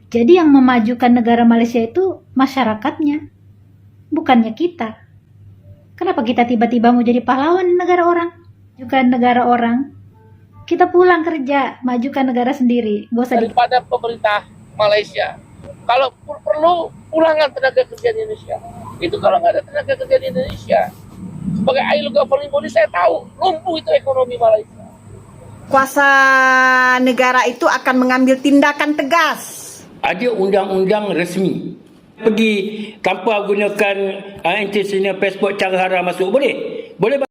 Jadi yang memajukan negara Malaysia itu masyarakatnya, bukannya kita. Kenapa kita tiba-tiba mau jadi pahlawan negara orang? Majukan negara orang. Kita pulang kerja, majukan negara sendiri. Gak usah daripada pemerintah Malaysia. Kalau perlu pulangkan tenaga kerja di Indonesia. Itu kalau nggak ada tenaga kerja di Indonesia. Sebagai ILO governing body saya tahu lumpuh itu ekonomi Malaysia. Kuasa negara itu akan mengambil tindakan tegas. Ada undang-undang resmi. Pergi tanpa gunakan international passport cara haram masuk boleh? Boleh.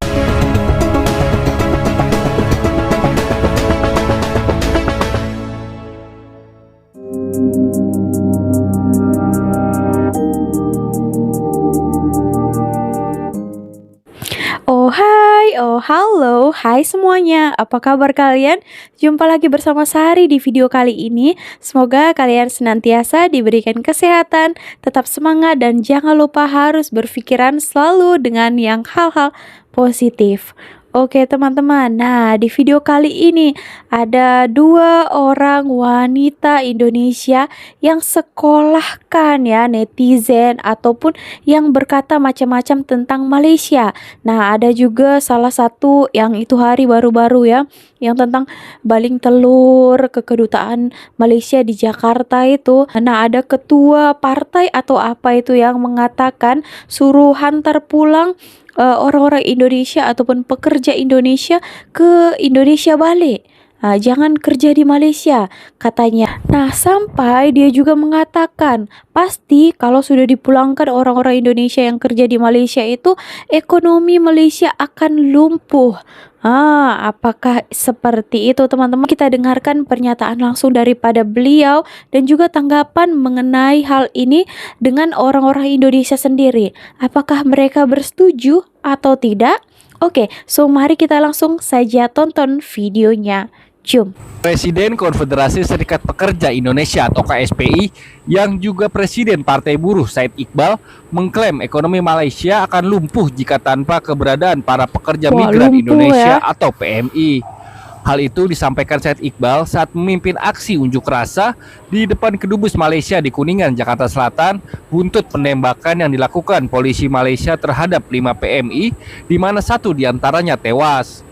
Oh halo, hai semuanya, apa kabar kalian? Jumpa lagi bersama Sari di video kali ini. Semoga kalian senantiasa diberikan kesehatan, tetap semangat, dan jangan lupa harus berpikiran selalu dengan yang hal-hal positif. Oke teman-teman, nah di video kali ini ada 2 orang wanita Indonesia yang sekolahkan ya netizen ataupun yang berkata macam-macam tentang Malaysia. Nah ada juga salah satu yang itu hari baru-baru ya, yang tentang baling telur ke kedutaan Malaysia di Jakarta itu. Nah ada ketua partai atau apa itu yang mengatakan suruh hantar pulang orang-orang Indonesia ataupun pekerja Indonesia ke Indonesia balik. Jangan kerja di Malaysia katanya. Nah sampai dia juga mengatakan pasti kalau sudah dipulangkan orang-orang Indonesia yang kerja di Malaysia itu ekonomi Malaysia akan lumpuh. Apakah seperti itu teman-teman? Kita dengarkan pernyataan langsung daripada beliau dan juga tanggapan mengenai hal ini dengan orang-orang Indonesia sendiri. Apakah mereka bersetuju atau tidak? Oke, so mari kita langsung saja tonton videonya. Jom. Presiden Konfederasi Serikat Pekerja Indonesia atau KSPI yang juga Presiden Partai Buruh Said Iqbal mengklaim ekonomi Malaysia akan lumpuh jika tanpa keberadaan para pekerja migran Indonesia atau PMI. Hal itu disampaikan Said Iqbal saat memimpin aksi unjuk rasa di depan Kedubes Malaysia di Kuningan, Jakarta Selatan, buntut penembakan yang dilakukan polisi Malaysia terhadap 5 PMI, di mana 1 diantaranya tewas.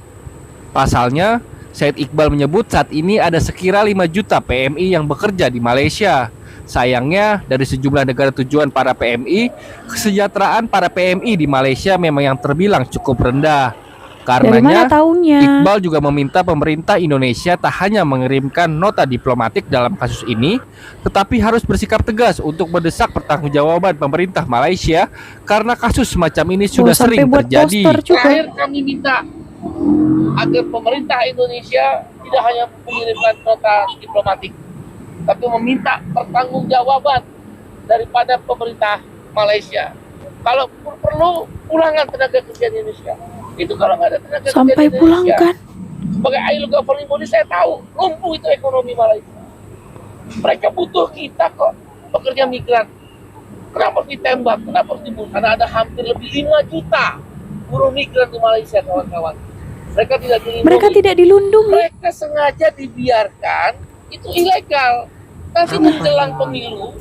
Pasalnya, Said Iqbal menyebut saat ini ada sekira 5 juta PMI yang bekerja di Malaysia. Sayangnya, dari sejumlah negara tujuan para PMI, kesejahteraan para PMI di Malaysia memang yang terbilang cukup rendah. Karenanya, Iqbal juga meminta pemerintah Indonesia tak hanya mengirimkan nota diplomatik dalam kasus ini, tetapi harus bersikap tegas untuk mendesak pertanggungjawaban pemerintah Malaysia karena kasus semacam ini sudah sering terjadi. Terakhir kami minta agar pemerintah Indonesia tidak hanya mengirimkan nota diplomatik, tapi meminta pertanggungjawaban daripada pemerintah Malaysia. Kalau perlu pulangkan tenaga kerja di Indonesia. Itu kalau nggak ada tenaga kerja di Indonesia. Pulangkan. Sebagai ILO governing body saya tahu lumpuh itu ekonomi Malaysia. Mereka butuh kita kok, pekerja migran. Kenapa harus ditembak? Kenapa harus dibunuh? Karena ada hampir lebih 5 juta buruh migran di Malaysia, kawan-kawan. Mereka tidak dilindungi. Mereka sengaja dibiarkan, itu ilegal. Nanti menjelang pemilu,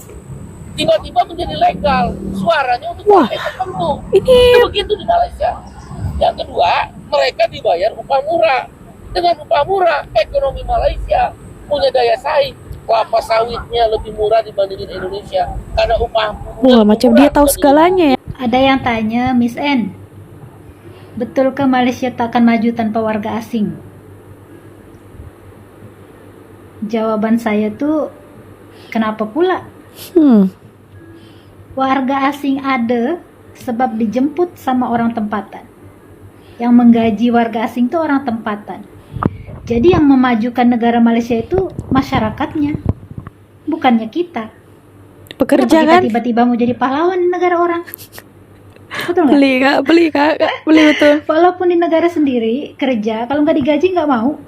tiba-tiba menjadi legal. Suaranya untuk partai tertentu. Itu begitu di Malaysia. Yang kedua, mereka dibayar upah murah. Dengan upah murah, ekonomi Malaysia punya daya saing. Kelapa sawitnya lebih murah dibandingin Indonesia. Karena upah murah. Macam dia tahu segalanya ya. Ada yang tanya, Miss N, betulkah Malaysia tak akan maju tanpa warga asing? Jawaban saya tuh, kenapa pula? Warga asing ada sebab dijemput sama orang tempatan. Yang menggaji warga asing itu orang tempatan. Jadi yang memajukan negara Malaysia itu masyarakatnya, bukannya kita. Pekerja kan? Kita tiba-tiba mau jadi pahlawan negara orang. Betul nggak? Beli betul. Walaupun di negara sendiri kerja, kalau nggak digaji nggak mau.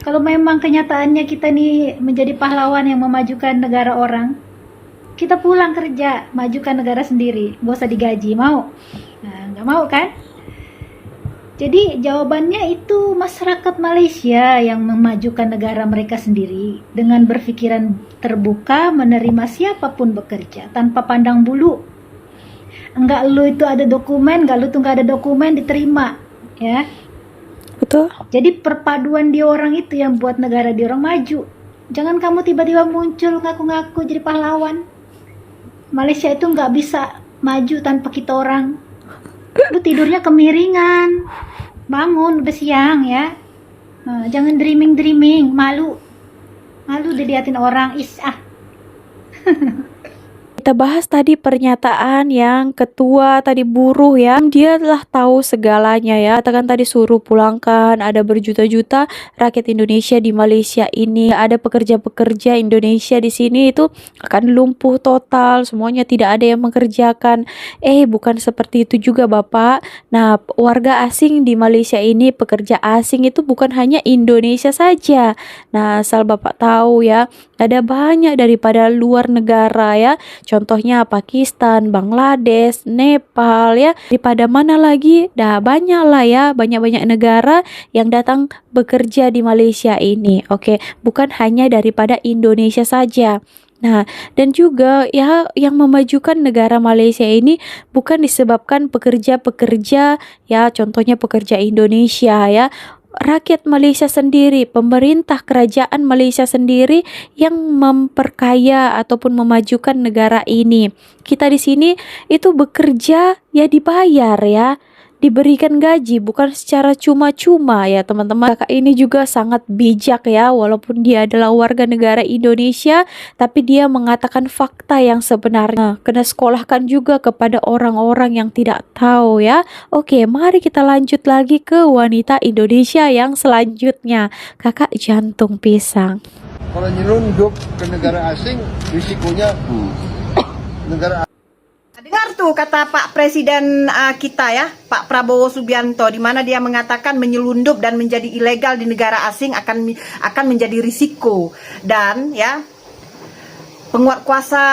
Kalau memang kenyataannya kita nih menjadi pahlawan yang memajukan negara orang, kita pulang kerja, majukan negara sendiri, nggak usah digaji, mau? Nah, nggak mau kan? Jadi jawabannya itu masyarakat Malaysia yang memajukan negara mereka sendiri dengan berpikiran terbuka menerima siapapun bekerja tanpa pandang bulu. Enggak lu itu ada dokumen, enggak lu tuh enggak ada dokumen diterima, ya. Betul. Jadi perpaduan di orang itu yang buat negara di orang maju. Jangan kamu tiba-tiba muncul ngaku-ngaku jadi pahlawan. Malaysia itu nggak bisa maju tanpa kita orang. Lu tidurnya kemiringan. Bangun, udah siang ya. Nah, jangan dreaming, malu. Malu diliatin orang, Kita bahas tadi pernyataan yang ketua tadi buruh ya, dia telah tahu segalanya ya. Katakan tadi suruh pulangkan, ada berjuta-juta rakyat Indonesia di Malaysia ini, ada pekerja-pekerja Indonesia di sini itu akan lumpuh total, semuanya tidak ada yang mengerjakan. Bukan seperti itu juga Bapak. Nah, warga asing di Malaysia ini, pekerja asing itu bukan hanya Indonesia saja. Nah, asal Bapak tahu ya, ada banyak daripada luar negara ya. Contohnya Pakistan, Bangladesh, Nepal ya. Daripada mana lagi? Dah banyak lah ya, banyak-banyak negara yang datang bekerja di Malaysia ini. Oke, bukan hanya daripada Indonesia saja. Nah, dan juga ya yang memajukan negara Malaysia ini bukan disebabkan pekerja-pekerja ya, contohnya pekerja Indonesia ya. Rakyat Malaysia sendiri, pemerintah kerajaan Malaysia sendiri yang memperkaya ataupun memajukan negara ini. Kita di sini itu bekerja ya dibayar ya, diberikan gaji bukan secara cuma-cuma ya teman-teman. Kakak ini juga sangat bijak ya, walaupun dia adalah warga negara Indonesia tapi dia mengatakan fakta yang sebenarnya. Kena sekolahkan juga kepada orang-orang yang tidak tahu ya. Oke, mari kita lanjut lagi ke wanita Indonesia yang selanjutnya, Kakak Jantung Pisang. Kalau nyelundup ke negara asing, risikonya negara. Dengar tuh kata Pak Presiden kita ya, Pak Prabowo Subianto, di mana dia mengatakan menyelundup dan menjadi ilegal di negara asing akan menjadi risiko, dan ya penguat kuasa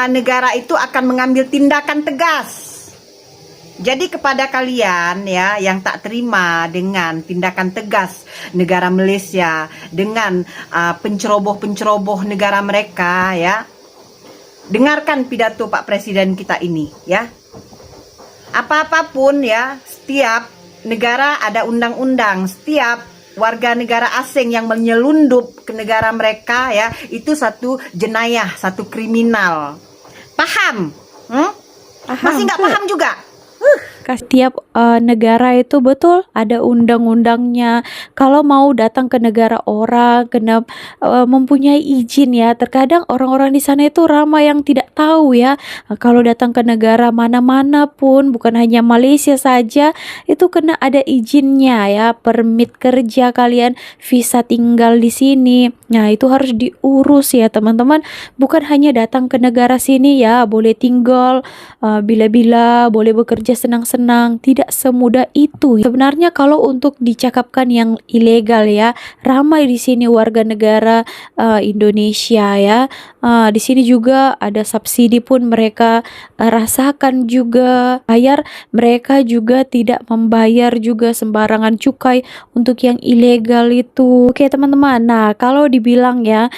negara itu akan mengambil tindakan tegas. Jadi kepada kalian ya yang tak terima dengan tindakan tegas negara Malaysia dengan penceroboh-penceroboh negara mereka ya, dengarkan pidato Pak Presiden kita ini ya. Apa-apapun ya, setiap negara ada undang-undang. Setiap warga negara asing yang menyelundup ke negara mereka ya, itu satu jenayah, satu kriminal. Paham? Masih nggak paham juga? Setiap negara itu betul ada undang-undangnya. Kalau mau datang ke negara orang kena mempunyai izin ya. Terkadang orang-orang di sana itu ramai yang tidak tahu ya. Kalau datang ke negara mana-mana pun, bukan hanya Malaysia saja, itu kena ada izinnya ya. Permit kerja kalian, visa tinggal di sini. Nah, itu harus diurus ya teman-teman. Bukan hanya datang ke negara sini ya, boleh tinggal bila-bila, boleh bekerja senang-senang. Tidak semudah itu. Sebenarnya kalau untuk dicakapkan yang ilegal ya, ramai di sini warga negara Indonesia ya. Di sini juga ada subsidi pun mereka rasakan juga. Bayar, mereka juga tidak membayar juga sembarangan cukai untuk yang ilegal itu. Oke teman-teman. Nah, kalau dibilang ya,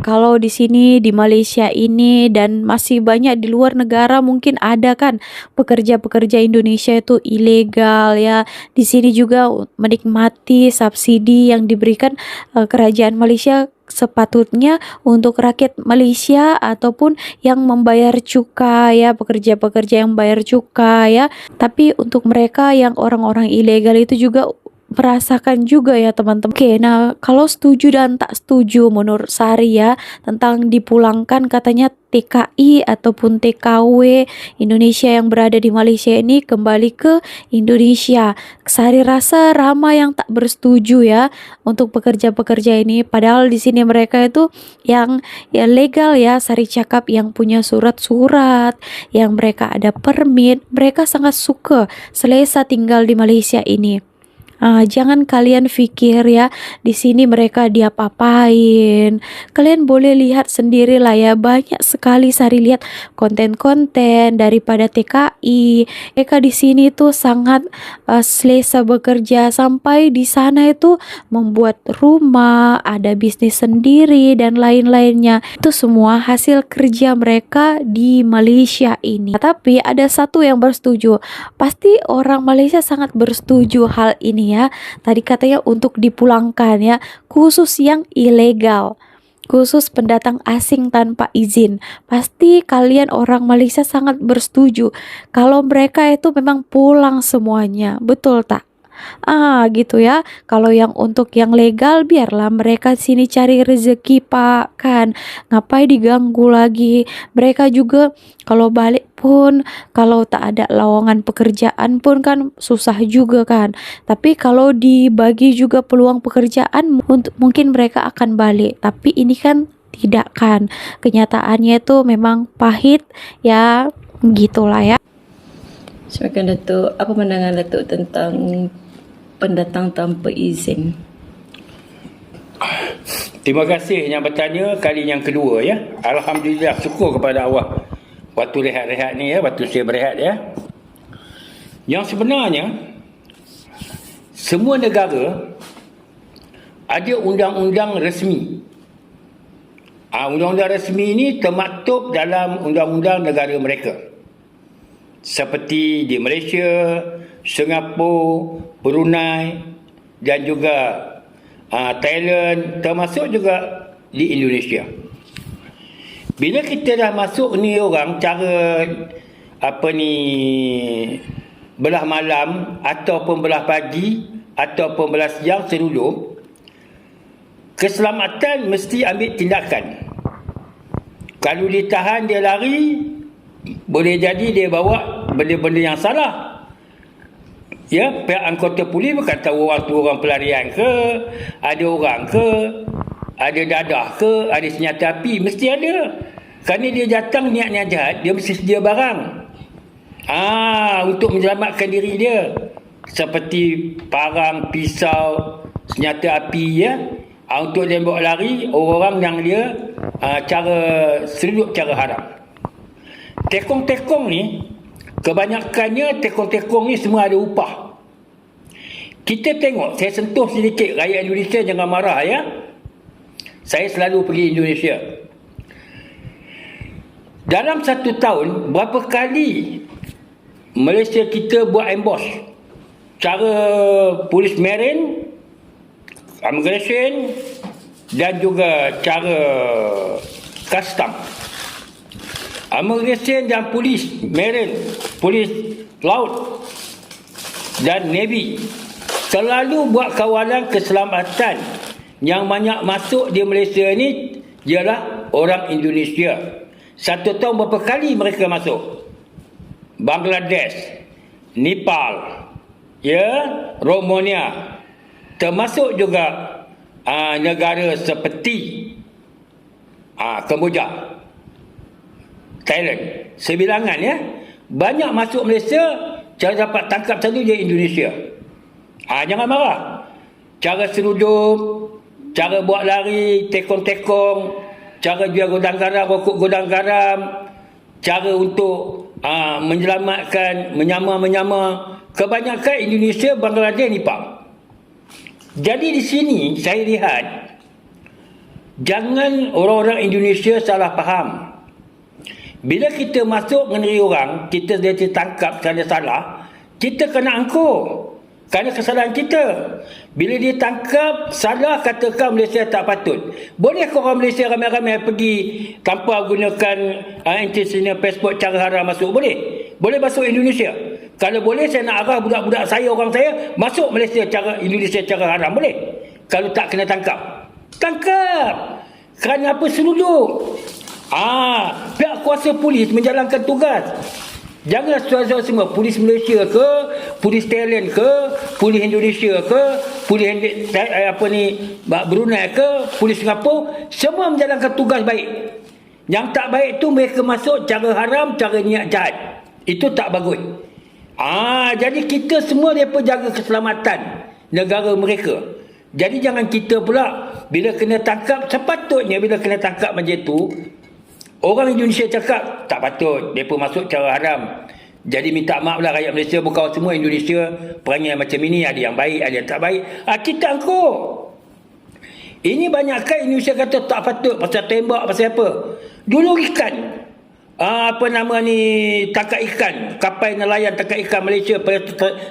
kalau di sini di Malaysia ini dan masih banyak di luar negara mungkin ada kan pekerja-pekerja Indonesia itu ilegal ya. Di sini juga menikmati subsidi yang diberikan kerajaan Malaysia sepatutnya untuk rakyat Malaysia ataupun yang membayar cukai ya, pekerja-pekerja yang bayar cukai ya. Tapi untuk mereka yang orang-orang ilegal itu juga merasakan juga ya teman-teman. Oke, nah kalau setuju dan tak setuju menurut Sari ya tentang dipulangkan katanya TKI ataupun TKW Indonesia yang berada di Malaysia ini kembali ke Indonesia. Sari rasa ramai yang tak bersetuju ya untuk pekerja-pekerja ini, padahal di sini mereka itu yang ya legal ya. Sari cakap yang punya surat-surat, yang mereka ada permit, mereka sangat suka selesa tinggal di Malaysia ini. Jangan kalian pikir ya di sini mereka diapa-apain. Kalian boleh lihat sendiri lah ya, banyak sekali Sari lihat konten-konten daripada TKI. Mereka di sini tuh sangat selesa bekerja, sampai di sana itu membuat rumah, ada bisnis sendiri dan lain-lainnya. Itu semua hasil kerja mereka di Malaysia ini. Tapi ada satu yang bersetuju, pasti orang Malaysia sangat bersetuju hal ini ya. Tadi katanya untuk dipulangkan ya, khusus yang ilegal, khusus pendatang asing tanpa izin. Pasti kalian orang Malaysia sangat bersetuju kalau mereka itu memang pulang semuanya, betul tak? Gitu ya. Kalau yang untuk yang legal, biarlah mereka sini cari rezeki pak, kan ngapain diganggu lagi. Mereka juga kalau balik pun, kalau tak ada lowongan pekerjaan pun kan susah juga kan. Tapi kalau dibagi juga peluang pekerjaan, untuk mungkin mereka akan balik. Tapi ini kan tidak kan, kenyataannya itu memang pahit ya, gitulah ya. Silakan Datuk, apa pandangan Datuk tentang pendatang tanpa izin? Terima kasih yang bertanya kali yang kedua ya. Alhamdulillah, syukur kepada Allah. Waktu rehat-rehat ni ya, waktu saya berehat ya. Yang sebenarnya semua negara ada undang-undang resmi. Undang-undang resmi ini termaktub dalam undang-undang negara mereka. Seperti di Malaysia, Singapura, Brunei dan juga Thailand, termasuk juga di Indonesia. Bila kita dah masuk ni orang cara belah malam ataupun belah pagi ataupun belah siang serudum, keselamatan mesti ambil tindakan. Kalau ditahan dia lari, boleh jadi dia bawa benda-benda yang salah. Ya, pihak anggota polis bukan tahu orang tu orang pelarian ke, ada orang ke, ada dadah ke, ada senjata api, mesti ada. Kerana dia datang niatnya jahat, dia mesti sedia barang. Untuk menyelamatkan diri dia. Seperti parang, pisau, senjata api ya. Untuk dia bawa lari, orang yang dia cara seluruh cara haram. Tekong-tekong ni, kebanyakannya tekong-tekong ni semua ada upah. Kita tengok, saya sentuh sedikit rakyat Indonesia, jangan marah ya. Saya selalu pergi Indonesia. Dalam satu tahun, berapa kali Malaysia kita buat ambush? Cara polis marine, immigration dan juga cara custom. Immigration dan polis marine, polis laut dan navy selalu buat kawalan keselamatan. Yang banyak masuk di Malaysia ni ialah orang Indonesia. Satu tahun berapa kali mereka masuk? Bangladesh, Nepal, Romania, termasuk juga negara seperti Kemboja, Thailand. Sebilangan ya. Banyak masuk Malaysia, cara dapat tangkap satu je Indonesia. Jangan marah. Cara serudum, cara buat lari, tekong-tekong, cara jual godang garam, rokok godang garam, cara untuk menyelamatkan, menyamar-menyamar. Kebanyakan Indonesia, Bangladesh, Nepal. Jadi di sini saya lihat, jangan orang-orang Indonesia salah faham. Bila kita masuk meneri orang, kita dah ditangkap kerana salah, kita kena angkuh kerana kesalahan kita. Bila dia tangkap salah, katakan Malaysia tak patut. Boleh ke orang Malaysia ramai-ramai pergi tanpa gunakan international passport cara haram masuk? Boleh? Boleh masuk Indonesia? Kalau boleh, saya nak arah budak-budak saya, orang saya masuk Malaysia cara Indonesia cara haram. Boleh? Kalau tak kena tangkap. Tangkap! Kerana apa? Seruduk. Pihak kuasa polis menjalankan tugas. Jangan suara-suara semua, polis Malaysia ke, polis Thailand ke, polis Indonesia ke, polis Brunei ke, polis Singapura, semua menjalankan tugas baik. Yang tak baik tu mereka masuk cara haram, cara niat jahat. Itu tak bagus. Jadi kita semua mereka jaga keselamatan. negara mereka. Jadi jangan kita pula bila kena tangkap, sepatutnya bila kena tangkap macam tu, orang Indonesia cakap tak patut mereka masuk cara haram. Jadi minta maaf lah rakyat Malaysia, bukan semua Indonesia perangai macam ini, ada yang baik, ada yang tak baik. Kita angkuh. Ini banyakkan Indonesia kata tak patut pasal tembak, pasal apa. Dulu ikan, apa nama ni, tangkap ikan, kapal nelayan tangkap ikan Malaysia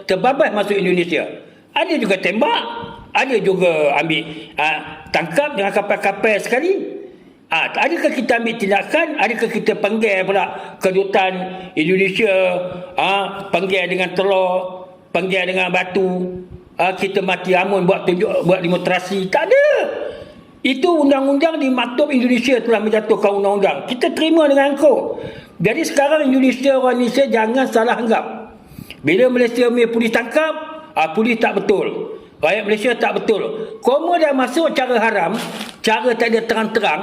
terbabas masuk Indonesia. Ada juga tembak, ada juga ambil tangkap dengan kapal-kapal sekali. Adakah kita ambil tindakan? Adakah kita panggil pula kedutaan Indonesia, panggil dengan telur, panggil dengan batu, kita mati amun buat demonstrasi? Tak ada. Itu undang-undang di Maktub Indonesia telah menjatuhkan undang-undang. Kita terima dengan angkuh. Jadi sekarang orang Indonesia jangan salah anggap. Bila Malaysia punya polis tangkap, polis tak betul. Rakyat Malaysia tak betul. Komo dah masuk cara haram, cara tak ada terang-terang,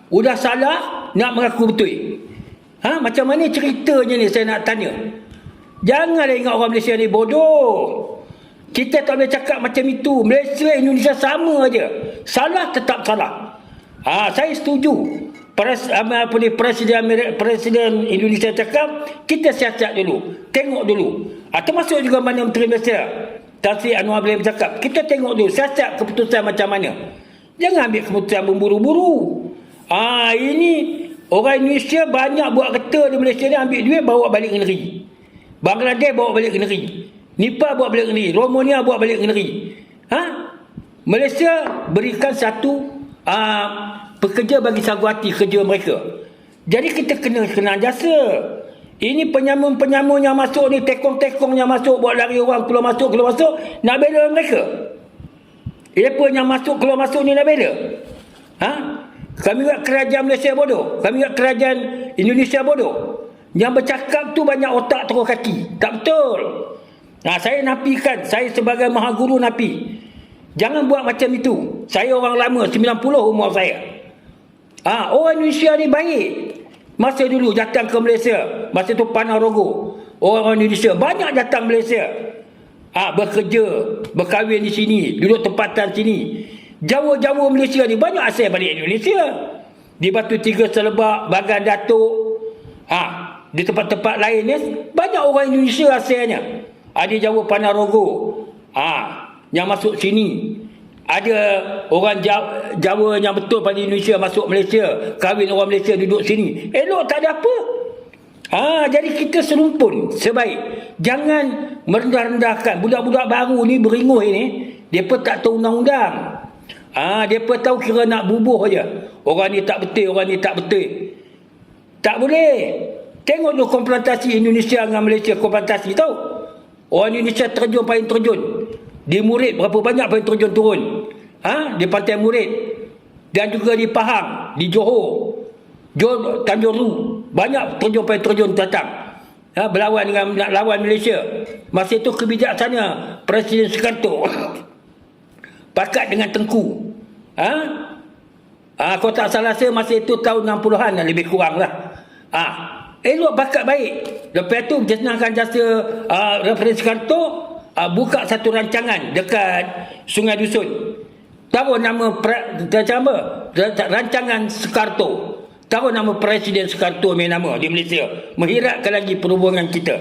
udah salah, nak mengaku betul. Macam mana ceritanya ni, saya nak tanya. Janganlah ingat orang Malaysia ni bodoh. Kita tak boleh cakap macam itu. Malaysia, Indonesia sama aja. Salah tetap salah. Saya setuju. Presiden Indonesia cakap, kita siasat dulu. Tengok dulu. Termasuk juga mana Menteri Malaysia, Tan Sri Anwar boleh bercakap. Kita tengok dulu, siasat keputusan macam mana. Jangan ambil keputusan memburu-buru. Ini orang Indonesia banyak buat kereta di Malaysia ni, ambil duit bawa balik ke negeri. Bangladesh bawa balik ke negeri. Nepal bawa balik ke negeri. Romania bawa balik ke negeri. Malaysia berikan satu pekerja bagi sagu hati kerja mereka. Jadi kita kena jasa. Ini penyamun-penyamun yang masuk ni, tekong-tekong yang masuk buat lari orang, keluar masuk, nak bela mereka. Apa yang masuk keluar masuk ni nak bela? Kami ingat kerajaan Malaysia bodoh. Kami ingat kerajaan Indonesia bodoh. Yang bercakap tu banyak otak terus kaki. Tak betul. Saya nafikan. Saya sebagai maha guru nafi. Jangan buat macam itu. Saya orang lama, 90 umur saya. Orang Indonesia ni baik. Masa dulu datang ke Malaysia, masa tu Panah Rogo, orang Indonesia banyak datang Malaysia. Bekerja, berkahwin di sini, duduk tempatan sini. Jawa-Jawa Malaysia ni banyak asal balik Indonesia. Di Batu Tiga Selebak, Bagan Datuk, di tempat-tempat lain ni banyak orang Indonesia asalnya. Ada Jawa Panah Rogo, yang masuk sini. Ada orang Jawa yang betul pada Indonesia masuk Malaysia, kahwin orang Malaysia duduk sini. Elok tak ada apa. Jadi kita serumpun sebaik. Jangan merendah-rendahkan. Budak-budak baru ni beringuh ini, mereka tak tahu undang-undang. Mereka tahu kira nak bubuh aja. Orang ni tak betul, orang ni tak betul. Tak boleh. Tengok dulu konfrontasi Indonesia dengan Malaysia, konfrontasi tahu. Orang Indonesia terjun paling terjun. Di Murid berapa banyak paling terjun turun. Di Pantai Murid. Dan juga di Pahang, di Johor, Tanjung Ru. Banyak terjun paling terjun datang. Berlawan dengan nak lawan Malaysia. Masa itu kebijaksana Presiden Sukarno pakat dengan Tengku. Kalau tak salah saya masa itu tahun 60-an lebih kurang lah. Elok bakat baik. Lepas tu jenangkan jasa Presiden Sukarno buka satu rancangan dekat Sungai Dusun. Tahu nama rancangan Sukarno. Tahu nama Presiden Sukarno punya nama di Malaysia. Menghiratkan lagi perhubungan kita.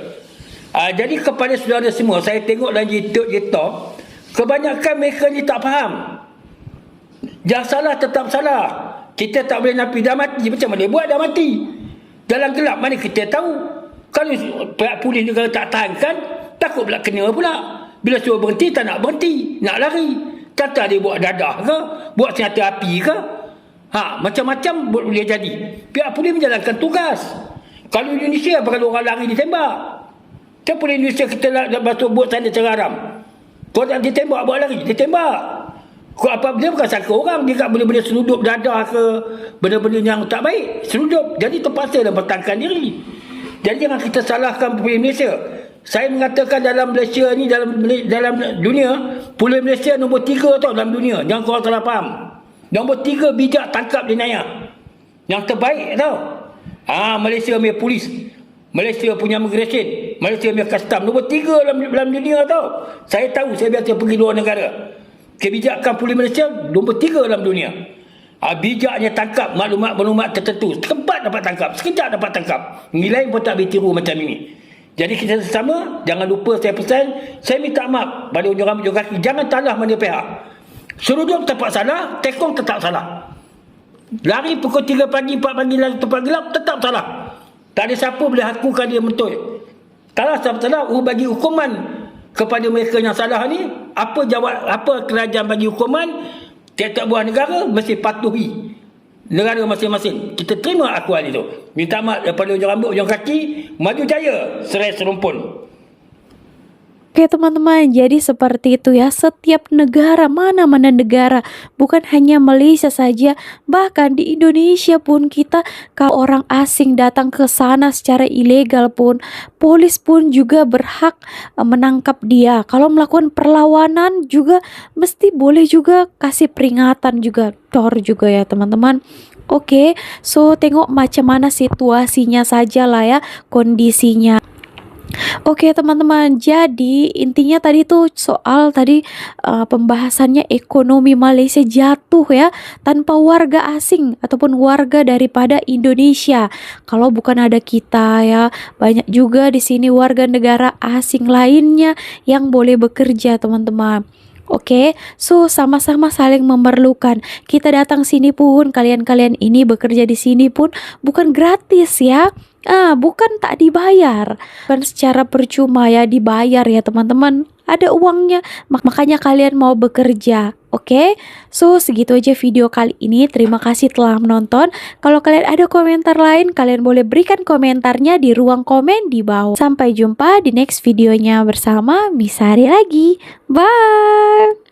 Jadi kepada saudara semua, saya tengok dalam YouTube, kebanyakan mereka ni tak faham. Yang salah tetap salah. Kita tak boleh nafi dah mati. Macam mana buat dah mati? Dalam gelap mana kita tahu. Kalau pihak polis juga tak tahankan, takut pula kena pula. Bila suruh berhenti, tak nak berhenti. Nak lari. Kata dia buat dadah ke? Buat senjata api ke? Macam-macam boleh jadi. Pihak polis menjalankan tugas. Kalau Indonesia, kalau orang lari ditembak. Kenapa Indonesia kita masuk buat sana cara haram? Kalau tak ditembak, buat lari. Ditembak. Kalau apa dia bukan sangka orang. Dia tak boleh-boleh seludup dadah ke. Benda-benda yang tak baik. Seludup. Jadi terpaksa dan bertahankan diri. Jadi jangan kita salahkan polis Malaysia. Saya mengatakan dalam Malaysia ni, dalam dunia, polis Malaysia nombor 3 tau dalam dunia. Jangan korang salah faham. Nombor 3 bijak tangkap jenayah. Yang terbaik tau. Malaysia punya polis. Malaysia punya immigration, Malaysia punya custom nombor 3 dalam dunia tau. Saya tahu, saya biasa pergi luar negara. Kebijakan polis Malaysia nombor 3 dalam dunia. Bijaknya tangkap maklumat-maklumat tertentu. Cepat dapat tangkap, sekejap dapat tangkap. Nilai pun tak boleh tiru macam ini. Jadi kita sesama, jangan lupa saya pesan, saya minta maaf pada orang berjalan kaki, jangan salah mana pihak. Seruduk tetap salah, tekong tetap salah. Lari pukul 3 pagi, 4 pagi lari tempat gelap, tetap salah. Tak ada siapa boleh hakukan dia betul. Kalau salah, bagi hukuman kepada mereka yang salah ni, apa kerajaan bagi hukuman, tiap-tiap buah negara mesti patuhi negara masing-masing. Kita terima akuan itu. Minta maaf daripada ujung rambut, ujung kaki, maju jaya, serai serumpun. Oke teman-teman, jadi seperti itu ya, setiap negara, mana-mana negara, bukan hanya Malaysia saja, bahkan di Indonesia pun kita, kalau orang asing datang ke sana secara ilegal pun, polis pun juga berhak menangkap dia. Kalau melakukan perlawanan juga mesti boleh juga kasih peringatan juga, tor juga ya teman-teman. Oke, so tengok macam mana situasinya saja lah ya, kondisinya. Oke teman-teman, jadi intinya tadi tuh soal tadi pembahasannya ekonomi Malaysia jatuh ya tanpa warga asing ataupun warga daripada Indonesia. Kalau bukan ada kita ya, banyak juga di sini warga negara asing lainnya yang boleh bekerja teman-teman. Oke, so sama-sama saling memerlukan. Kita datang sini pun, kalian-kalian ini bekerja di sini pun bukan gratis ya. Bukan tak dibayar. Bukan secara percuma ya, dibayar ya teman-teman. Ada uangnya, makanya kalian mau bekerja. Oke, so segitu aja video kali ini. Terima kasih telah menonton. Kalau kalian ada komentar lain, kalian boleh berikan komentarnya di ruang komen di bawah. Sampai jumpa di next videonya bersama Miss Sari lagi. Bye.